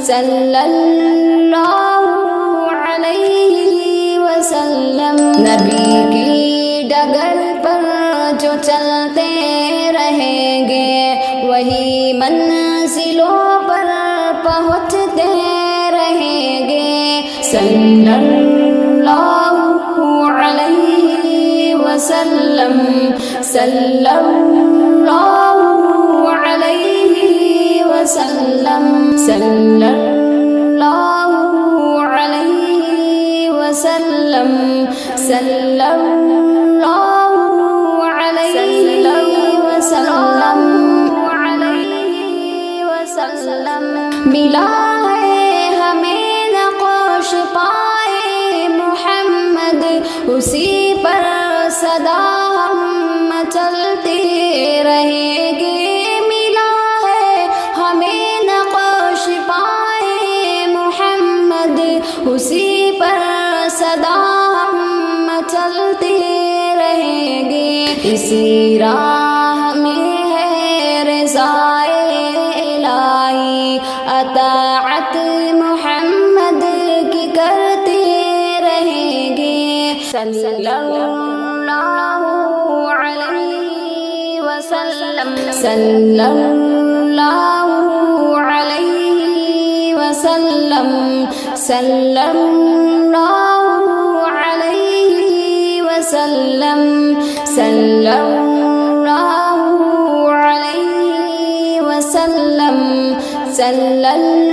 صلی اللہ علیہ وسلم۔ نبی کی ڈگر پر جو چلتے رہیں گے وہی منزلوں پر پہنچتے رہیں گے۔ صلی اللہ علیہ وسلم، صلی اللہ علیہ وسلم، صلی اللہ علیہ وسلم، صلی اللہ علیہ وسلم۔ ملا ہے ہمیں نقش پائے محمد، اسی پر سدا ہم چلتے رہیں گے۔ ملا ہے ہمیں نقش پائے محمد، اسی پر سدا ہم چلتے رہیں گے۔ اسی راہ میں ہے رضائے الہی، اطاعت محمد کی کرتے رہیں گے۔ صلی اللہ علیہ وسلم، صلی اللہ علیہ وسلم، صلی اللہ علیہ وسلم، صلی اللہ علیہ وسلم، صلی اللہ